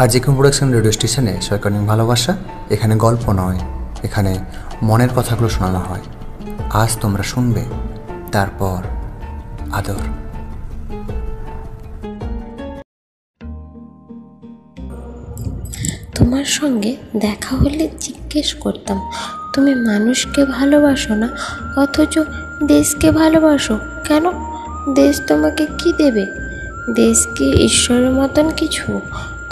আরজিকম production radio স্টেশনে সরকারি ভালোবাসা। এখানে গল্প নয়, এখানে মনের কথাগুলো শোনানো হয়। আজ তোমরা শুনবে, তারপর আদর। তোমার সঙ্গে দেখা হলে জিজ্ঞেস করতাম, তুমি মানুষকে ভালোবাসো না, অথচ দেশকে ভালোবাসো কেন? দেশ তোমাকে কি দেবে? দেশ কি ঈশ্বরের মতন কিছু?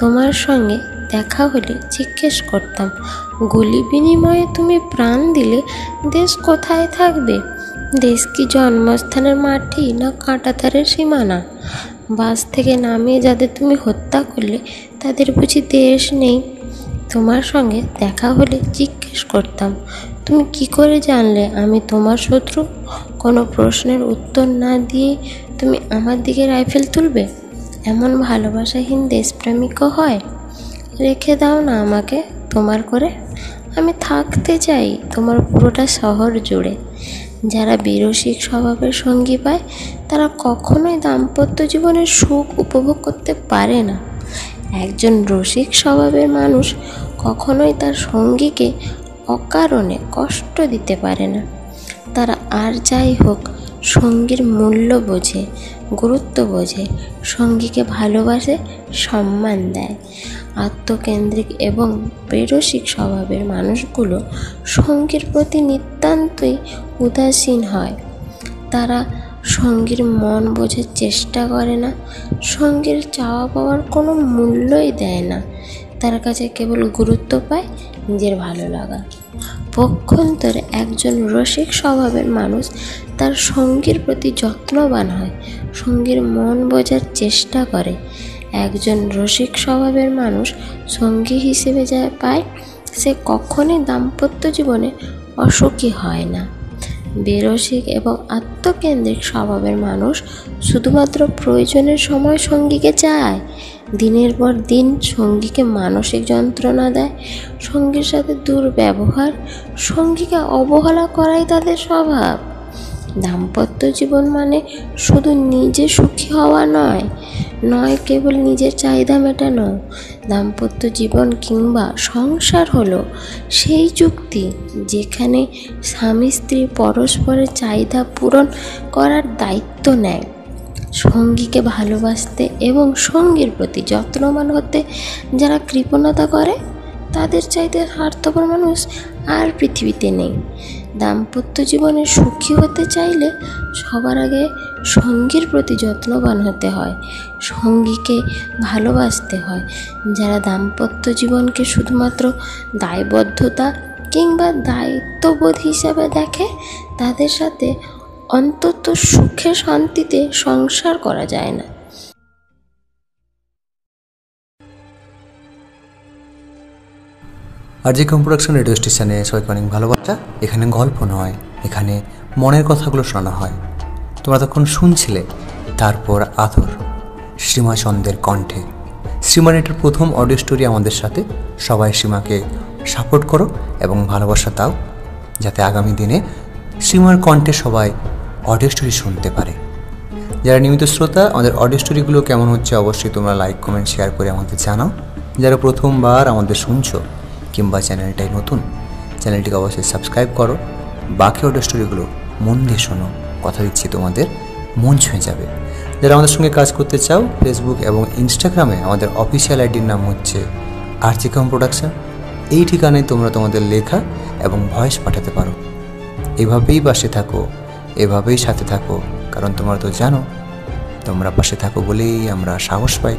তোমার সঙ্গে দেখা হলে জিজ্ঞেস করতাম, গুলি বিনিময়ে তুমি প্রাণ দিলে দেশ কোথায় থাকবে? দেশ কি জন্মস্থানের মাটি না কাঁটাতারের সীমানা? বাস থেকে নামিয়ে যাদের তুমি হত্যা করলে তাদের বুঝি দেশ নেই? তোমার সঙ্গে দেখা হলে জিজ্ঞেস করতাম, তুমি কি করে জানলে আমি তোমার শত্রু? কোনো প্রশ্নের উত্তর না দিয়ে তুমি আমার দিকে রাইফেল তুলবে? এমন ভালোবাসাহীন দেশপ্রেমিকও হয়? রেখে দাও না আমাকে তোমার করে, আমি থাকতে চাই তোমার পুরোটা শহর জুড়ে। যারা বিরসিক স্বভাবের সঙ্গী পায় তারা কখনোই দাম্পত্য জীবনের সুখ উপভোগ করতে পারে না। একজন রসিক স্বভাবের মানুষ কখনোই তার সঙ্গীকে অকারণে কষ্ট দিতে পারে না। তারা আর যাই হোক সঙ্গীর মূল্য বোঝে, গুরুত্ব বোঝে, সঙ্গীকে ভালোবাসে, সম্মান দেয়। আত্মকেন্দ্রিক এবং বেরসিক স্বভাবের মানুষগুলো সঙ্গীর প্রতি নিতান্তই উদাসীন হয়। তারা সঙ্গীর মন বোঝার চেষ্টা করে না, সঙ্গীর চাওয়া পাওয়ার কোনো মূল্যই দেয় না। তার কাছে কেবল গুরুত্ব পায় নিজের ভালো লাগা। পক্ষান্তরে একজন রসিক স্বভাবের মানুষ তার সঙ্গীর প্রতি যত্নবান হয়, সঙ্গীর মন বোঝার চেষ্টা করে। একজন রসিক স্বভাবের মানুষ সঙ্গী হিসেবে যা পায় সে কখনোই দাম্পত্য জীবনে অসুখী হয় না। বেরসিক এবং আত্মকেন্দ্রিক স্বভাবের মানুষ শুধুমাত্র প্রয়োজনের সময় সঙ্গীকে চায়, দিনের পর দিন সঙ্গীকে মানসিক যন্ত্রণা দেয়, সঙ্গীর সাথে দুর্ব্যবহার, সঙ্গীকে অবহেলা করাই তাদের স্বভাব। দাম্পত্য জীবন মানে শুধু নিজে সুখী হওয়া নয় কেবল নিজের চাহিদা মেটানো। দাম্পত্য জীবন কিংবা সংসার হলো সেই চুক্তি যেখানে স্বামী স্ত্রী পরস্পরের চাহিদা পূরণ করার দায়িত্ব নেয়। সঙ্গীকে ভালোবাসতে এবং সঙ্গীর প্রতি যত্নবান হতে যারা কৃপণতা করে তাদের চাইতে স্বার্থপর মানুষ আর পৃথিবীতে নেই। দাম্পত্য জীবনে সুখী হতে চাইলে সবার আগে সঙ্গীর প্রতি যত্নবান হতে হয়, সঙ্গীকে ভালোবাসতে হয়। যারা দাম্পত্য জীবনকে শুধুমাত্র দায়বদ্ধতা কিংবা দায়িত্ববোধ হিসাবে দেখে তাদের সাথে অন্তত সুখে শান্তিতে সংসার করা যায় না। আরজিকম প্রোডাকশন রেডিও স্টেশনে সবাইকে অনেক ভালোবাসা। এখানে গল্প নয়, এখানে মনের কথাগুলো শোনানো হয়। তোমরা তখন শুনছিলে তারপর আদর, সীমা চন্দের কণ্ঠে। সীমা নেটের প্রথম অডিও স্টোরি আমাদের সাথে। সবাই সীমাকে সাপোর্ট করো এবং ভালোবাসা দাও, যাতে আগামী দিনে সীমার কণ্ঠে সবাই অডিও স্টোরি শুনতে পারে। যারা নিয়মিত শ্রোতা, আমাদের অডিও স্টোরিগুলো কেমন হচ্ছে অবশ্যই তোমরা লাইক, কমেন্ট, শেয়ার করে আমাদের জানাও। যারা প্রথমবার আমাদের শুনছো কিংবা চ্যানেলটাই নতুন, চ্যানেলটিকে অবশ্যই সাবস্ক্রাইব করো। বাকি অডিও স্টোরিগুলো মন দিয়ে শোনো, কথা দিচ্ছি তোমাদের মন ছুঁয়ে যাবে। যারা আমাদের সঙ্গে কাজ করতে চাও, ফেসবুক এবং ইনস্টাগ্রামে আমাদের অফিসিয়াল আইডির নাম হচ্ছে আরজিকম প্রোডাকশন। এই ঠিকানায় তোমরা তোমাদের লেখা এবং ভয়েস পাঠাতে পারো। এভাবেই পাশে থাকো, এভাবেই সাথে থাকো, কারণ তোমরা তো জানো তোমরা পাশে থাকো বলেই আমরা সাহস পাই।